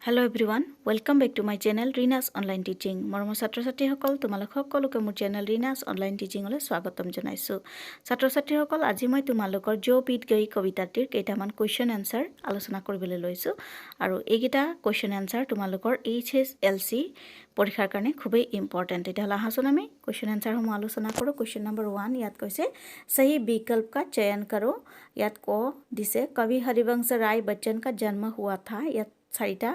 Hello' everyone, welcome back to my channel Rinas online teaching. মৰমৰ ছাত্ৰ ছাত্ৰীসকল, তোমালোক সকলোকে মোৰ চেনেল ৰিনাছ অনলাইন টিচিঙলৈ স্বাগতম জনাইছোঁ। ছাত্ৰ ছাত্ৰীসকল, আজি মই তোমালোকৰ জ' পিত গৈ কবিতাটিৰ কেইটামান কুৱেশ্যন এনচাৰ আলোচনা কৰিবলৈ লৈছোঁ। আৰু এইকেইটা কুৱেশ্যন এনচাৰ তোমালোকৰ HSLC পৰীক্ষাৰ কাৰণে খুবেই ইম্পৰ্টেণ্ট। তেতিয়াহ'লে আহাচোন আমি কুৱেশ্যন এনচাৰসমূহ আলোচনা কৰোঁ। কুৱেশ্যন নম্বৰ 1 ইয়াত কৈছে সহি বিকল্প কা চয়ন কৰো। ইয়াত দিছে কবি হৰিবংশ ৰায় বচ্চন কা জন্ম হুৱা থা। ইয়াত 4টা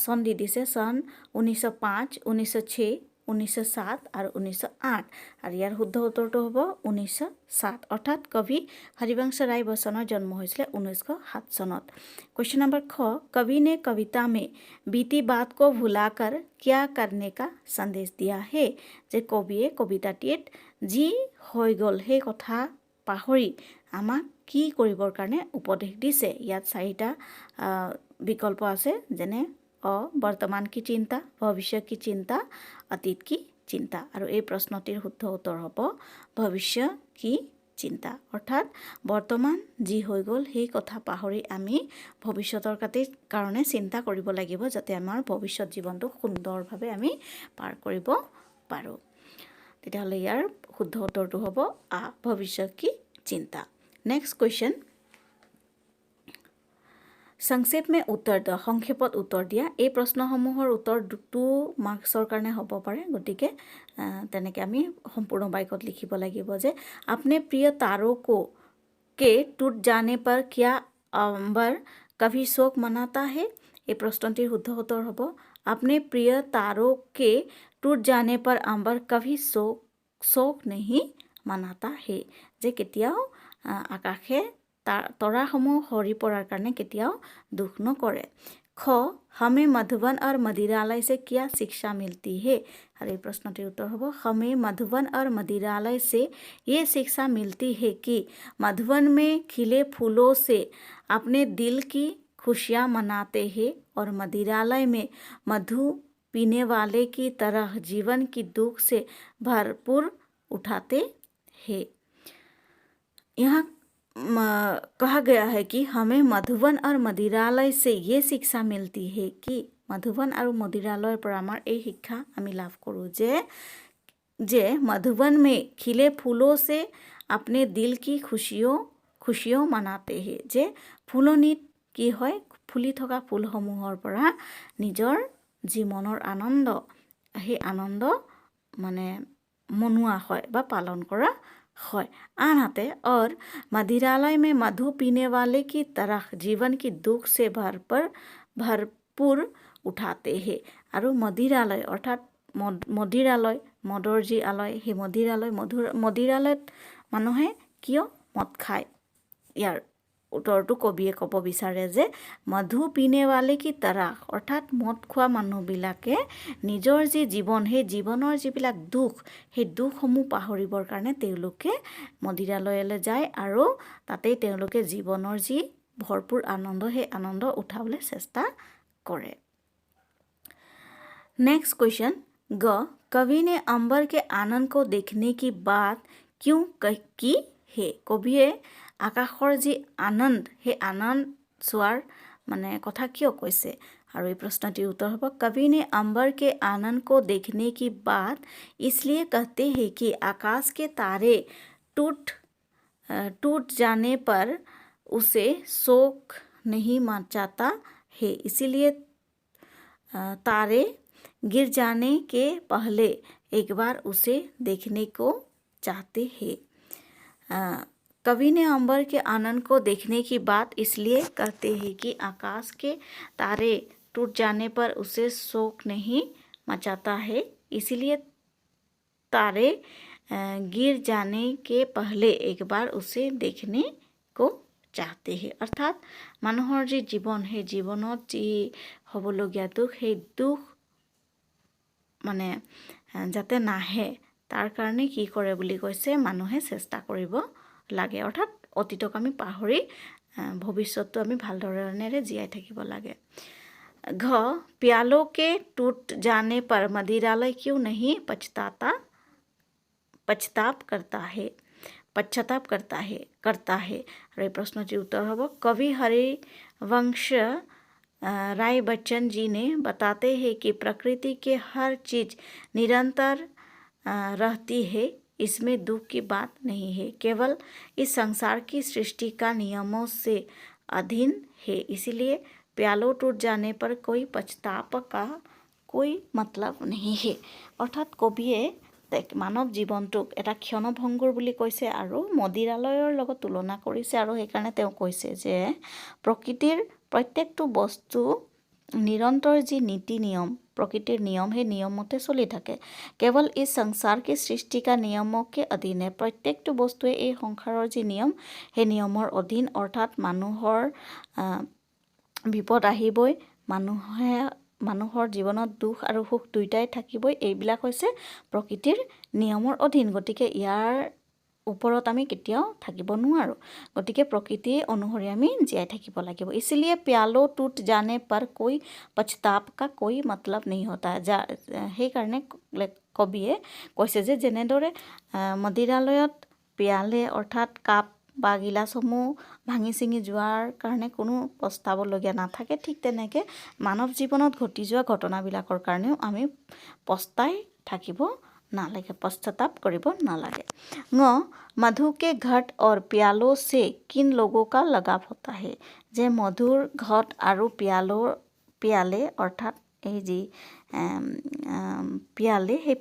চন দি দিছে, চন 1905, 1906, 1907 আৰু 1908। আৰু ইয়াৰ শুদ্ধ উত্তৰটো হ'ব 1907, অৰ্থাৎ কবি হৰিবংশ ৰায় বচ্চনৰ জন্ম হৈছিলে 1907 চনত। কুৱেশ্যন নম্বৰ খ, কবি নে কবিতা মে बीती बात को भुलाकर क्या करने का संदेश दिया है। যে কবিয়ে কবিতাটিত যি হৈ গ'ল সেই কথা পাহৰি আমাক কি কৰিবৰ কাৰণে উপদেশ দিছে। ইয়াত 4টা বিকল্প আছে, যেনে বৰ্তমান কি চিন্তা, ভৱিষ্যত কি চিন্তা, অতীত কি চিন্তা। আৰু এই প্ৰশ্নটিৰ শুদ্ধ উত্তৰ হ'ব ভৱিষ্যত কি চিন্তা, অৰ্থাৎ বৰ্তমান যি হৈ গ'ল সেই কথা পাহৰি আমি ভৱিষ্যতৰ কাৰণে চিন্তা কৰিব লাগিব, যাতে আমাৰ ভৱিষ্যত জীৱনটো সুন্দৰভাৱে আমি পাৰ কৰিব পাৰোঁ। তেতিয়াহ'লে ইয়াৰ শুদ্ধ উত্তৰটো হ'ব ভৱিষ্যত কি চিন্তা। নেক্সট কুৱেশ্যন, সংক্ষেপ মে উত্তৰ দিয়া, সংক্ষেপত উত্তৰ দিয়া। এই প্ৰশ্নসমূহৰ উত্তৰ 2 মাৰ্কছৰ কাৰণে হ'ব পাৰে, গতিকে তেনেকৈ আমি সম্পূৰ্ণ বাক্যত লিখিব লাগিব যে अपने प्रिय तारों के टूट जाने पर क्या अंबर कभी शोक मनाता है। এই প্ৰশ্নটিৰ শুদ্ধ উত্তৰ হ'ব अपने प्रिय तारों के टूट जाने पर अंबर कभी शोक नहीं मनाता है। যে কেতিয়াও আকাশে তৰাসমূহ সৰি পৰাৰ কাৰণে কেতিয়াও দুখ নকৰে। খ, हमें मधुबन और मदिरालय से क्या शिक्षा मिलती है। और ये प्रश्नটির उत्तर होगा हमें मधुबन और मदिरालय से ये शिक्षा मिलती है कि मधुबन में खिले फूलों से अपने दिल की खुशियाँ मनाते हैं और मदिरालय में मधु पीने वाले की तरह जीवन की दुख से भरपूर उठाते हैं। यहाँ कहा गया है कि हमें मधुबन और मदिरालय से ये शिक्षा मिलती है कि मधुबन और मदिरालय पर आमार এই শিক্ষা আমি লাভ কৰোঁ যে मधुबन में खिले फूलों से अपने दिल की खुशियों मनाते हैं। যে ফুলনিত কি হয়, ফুলি থকা ফুলসমূহৰ পৰা নিজৰ যি মনৰ আনন্দ, সেই আনন্দ মানে মনোৱা হয় বা পালন কৰা হয়। আনহাতে और मदिरालय में मधु पीने वाले की तरह जीवन की दुख से भरपूर उठाते हैं। আৰু মদিৰালয় অৰ্থাৎ মদিৰালয়, মদৰ যি আলয়, সেই মদিৰালয়ত মানুহে কিয় মদ খায়। ইয়াৰ উত্তৰটো কবিয়ে ক'ব বিচাৰে যে মধু পিনে वाले की तरह, অৰ্থাৎ মদ খোৱা মানুহবিলাকে নিজৰ যি জীৱন, সেই জীৱনৰ যিবিলাক দুখ, সেই দুখসমূহ পাহৰিবৰ কাৰণে তেওঁলোকে মদিৰালয়লৈ যায় আৰু তাতেই তেওঁলোকে জীৱনৰ যি ভৰপূৰ আনন্দ, সেই আনন্দ উঠাবলৈ চেষ্টা কৰে। नेक्स्ट क्वेश्चन, ग, कवि ने अंबर के आनंद को देखने की बात क्यों की है। কবিয়ে আকাশৰ যি আনন্দ, সেই আনন্দ চোৱাৰ মানে কথা কিয় কৈছে। और ये प्रश्नটির उत्तर होगा कवि ने अंबर के आनंद को देखने की बात इसलिए कहते हैं कि आकाश के तारे टूट जाने पर उसे शोक नहीं मचाता है। इसीलिए तारे गिर जाने के पहले एक बार उसे देखने को चाहते हैं। कवि ने अंबर के आनंद को देखने की बात इसलिए कहते हैं कि आकाश के तारे टूट जाने पर उसे शोक नहीं मचाता है। इसीलिए तारे गिर जाने के पहले एक बार उसे देखने को चाहते हैं। अर्थात মানুহৰ যি জীৱন, সেই জীৱনত যি হ'বলগীয়া দুখ, সেই দুখ মানে যাতে নাহে তাৰ কাৰণে কি কৰে বুলি কৈছে, মানুহে চেষ্টা কৰিব লাগে। অৰ্থাৎ অতীতক আমি পাহৰি ভৱিষ্যতটো আমি ভাল ধৰণেৰে জীয়াই থাকিব লাগে। ঘ, प्यालों के टूट जाने पर मदिरालय क्यों नहीं पछताप करता है। और ये प्रश्नটির उत्तर होगा कवि हरिवंश राय बच्चन जी ने बताते हैं कि प्रकृति के हर चीज़ निरंतर रहती है, इसमें दुख की बात नहीं है, केवल इस संसार की सृष्टि का नियमों से अधीन है। इसीलिए प्यालो टूट जाने पर कोई पछताप का कोई मतलब नहीं है। অৰ্থাৎ কবিয়ে মানৱ জীৱনটোক এটা ক্ষণভংগুৰ বুলি কৈছে আৰু মদিৰালয়ৰ লগত তুলনা কৰিছে, আৰু সেইকাৰণে তেওঁ কৈছে যে প্ৰকৃতিৰ প্ৰত্যেকটো বস্তু निरंतर जी नीति नियम प्रकृतिर नियम है, नियम मते चलि থাকে। केवल इस संसार की सृष्टि का नियमों के अधीन है। प्रत्येकটো বস্তুৱে এই সংসাৰৰ যি নিয়ম সেই নিয়মৰ অধীন, অৰ্থাৎ মানুহৰ বিপদ আহিবই, মানুহৰ জীৱনত দুখ আৰু সুখ দুয়োটাই থাকিবই, এইবিলাক হৈছে প্ৰকৃতিৰ নিয়মৰ অধীন। গতিকে ইয়াৰ ওপৰত আমি কেতিয়াও থাকিব নোৱাৰোঁ। গতিকে প্ৰকৃতি অনুসৰি আমি জীয়াই থাকিব লাগিব। इसलिए प्यालो टूट जाने पर कोई पछताप का कोई मतलब नहीं होता। সেইকাৰণে কবিয়ে কৈছে যে যেনেদৰে মদিৰালয়ত পিয়ালে অৰ্থাৎ কাপ বা গিলাচসমূহ ভাঙি ছিঙি যোৱাৰ কাৰণে কোনো পস্তাবলগীয়া নাথাকে, ঠিক তেনেকৈ মানৱ জীৱনত ঘটি যোৱা ঘটনাবিলাকৰ কাৰণেও আমি পস্তাই থাকিব नालगे, पश्चाताप करिब नालागे। मधु के घट और प्यालों से किन लोगों का लगाव होता है? जे मधुर घट और प्याले अर्थात এই যি পিয়ালে, সেই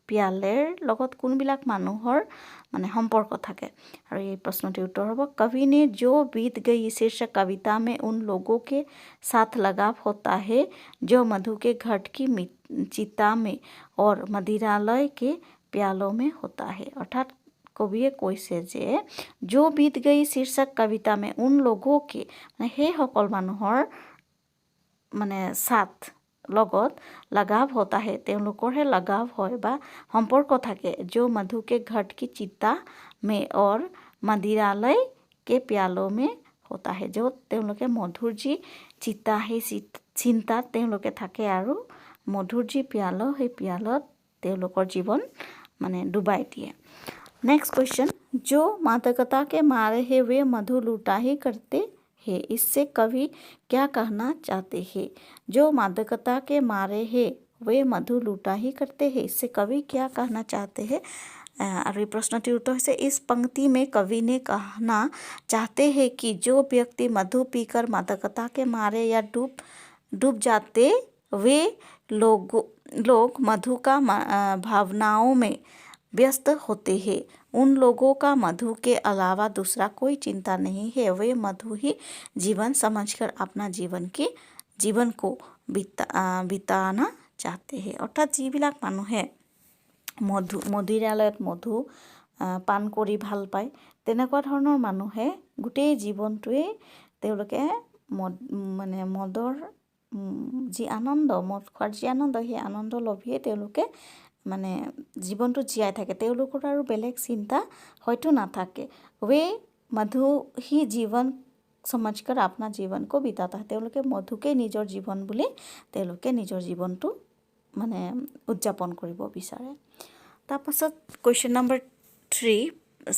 পিয়ালেৰ লগত কোনবিলাক মানুহৰ মানে সম্পৰ্ক থাকে। আৰু এই প্ৰশ্নটিৰ উত্তৰ হ'ব कवि ने जो बीत गई शीर्षक कविता में उन लोगों के साथ लगाव होता है जो मधु के घट की चिता में और मदिरालय के प्यालों में होता है। अर्थात কবিয়ে কৈছে যে जो बीत गई शीर्षक कविता में उन लोगों के মানে সেইসকল মানুহৰ মানে সাথ লগত लगाव होता है, তেওঁলোকৰহে लगाव হয় বা সম্পৰ্ক থাকে। जो मधु के घट की चिता में और मदिरालय के प्यालों में होता है, जो তেওঁলোকে মধুৰ যি চিতা সেই চিন্তাত তেওঁলোকে থাকে আৰু মধুৰ যি পিয়ালো সেই পিয়ালত তেওঁলোকৰ জীৱন মানে ডুবাই দিয়ে। नेक्स्ट क्वेश्चन, जो मादकता के मारे हैं वे मधु लूटा ही करते हैं, इससे कवि क्या कहना चाहते हैं? जो मादकता के मारे हैं वे मधु लूटा ही करते हैं, इससे कवि क्या कहना चाहते हैं? और ये प्रश्नটির उत्तर है इस पंक्ति में कवि ने कहना चाहते हैं कि जो व्यक्ति मधु पीकर मादकता के मारे या डूब जाते वे लोग मधु का भावनाओं में व्यस्त होते हैं, उन लोगों का मधु के अलावा दूसरा कोई चिंता नहीं है, वे मधु ही जीवन समझकर अपना जीवन को बिताना चाहते हैं। अर्थात যিবিলাক মানুহে মদিৰালয়ত মধু পান কৰি ভাল পায়, তেনেকুৱা ধৰণৰ মানুহে গোটেই জীৱনটোৱে তেওঁলোকে মানে মদৰ যি আনন্দ, মদ খোৱাৰ যি আনন্দ, সেই আনন্দ লভিয়ে তেওঁলোকে মানে জীৱনটো জীয়াই থাকে। তেওঁলোকৰ আৰু বেলেগ চিন্তা হয়তো নাথাকে। वे मधु ही जीवन समझकर अपना जीवन को बिताता है, তেওঁলোকে মধুকে নিজৰ জীৱন বুলি তেওঁলোকে নিজৰ জীৱনটো মানে উদযাপন কৰিব বিচাৰে। তাৰপাছত কুৱেশ্যন নম্বৰ 3,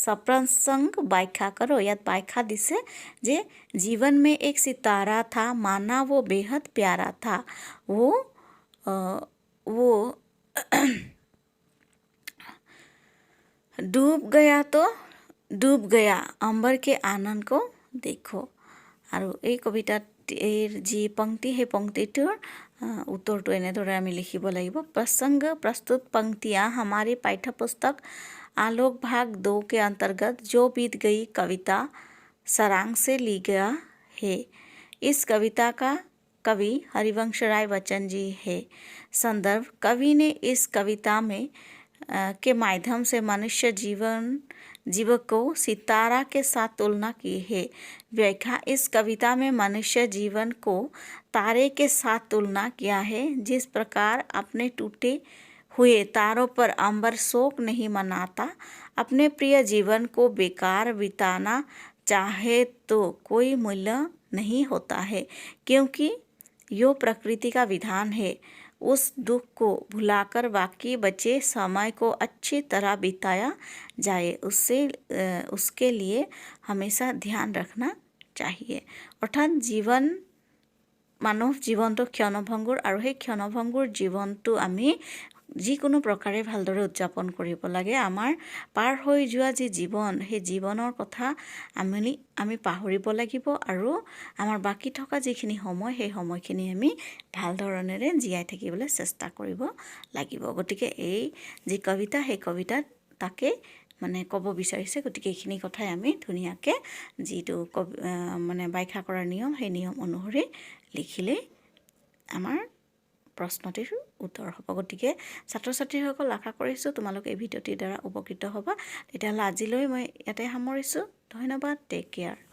सप्रसंग व्याख्या करो। ইয়াত व्याख्या दिसे जे जीवन में एक सितारा था, माना वो बेहद प्यारा था, वो डूब गया तो डूब गया, अंबर के आनंद को देखो। আৰু এই কবিতাটিৰ যি पंक्ति সেই पंक्तिটোৰ उत्तरটো এনেদৰে আমি লিখিব লাগিব। प्रसंग प्रस्तुत पंक्तियाँ हमारी पाठ्यपुस्तक आलोक भाग 2 के अंतर्गत जो बीत गई कविता सारांश से ली गया है। इस कविता का कवि हरिवंश राय बच्चन जी है। संदर्भ, कवि ने इस कविता में के माध्यम से मनुष्य जीवन को सितारा के साथ तुलना की है। व्याख्या, इस कविता में मनुष्य जीवन को तारे के साथ तुलना किया है। जिस प्रकार अपने टूटे हुए तारों पर अंबर शोक नहीं मनाता, अपने प्रिय जीवन को बेकार बिताना चाहे तो कोई मूल्य नहीं होता है, क्योंकि यो प्रकृति का विधान है। उस दुख को भुलाकर बाकी बचे समय को अच्छी तरह बिताया जाए, उसके लिए हमेशा ध्यान रखना चाहिए। अर्थात जीवन মানৱ জীৱনটো ক্ষণভংগুৰ আৰু সেই ক্ষণভংগুৰ জীৱনটো আমি যিকোনো প্ৰকাৰে ভালদৰে উদযাপন কৰিব লাগে। আমাৰ পাৰ হৈ যোৱা যি জীৱন, সেই জীৱনৰ কথা আমি পাহৰিব লাগিব আৰু আমাৰ বাকী থকা যিখিনি সময়, সেই সময়খিনি আমি ভাল ধৰণেৰে জীয়াই থাকিবলৈ চেষ্টা কৰিব লাগিব। গতিকে এই যি কবিতা, সেই কবিতাত তাকে মানে ক'ব বিচাৰিছে। গতিকে এইখিনি কথাই আমি ধুনীয়াকৈ যিটো মানে ব্যাখ্যা কৰাৰ নিয়ম, সেই নিয়ম অনুসৰি লিখিলেই আমাৰ প্ৰশ্নটিৰ উত্তৰ হ'ব। গতিকে ছাত্ৰ ছাত্ৰীসকল, আশা কৰিছোঁ তোমালোকে এই ভিডিঅ'টিৰ দ্বাৰা উপকৃত হ'বা। তেতিয়াহ'লে আজিলৈ মই ইয়াতে সামৰিছোঁ। ধন্যবাদ। Take care.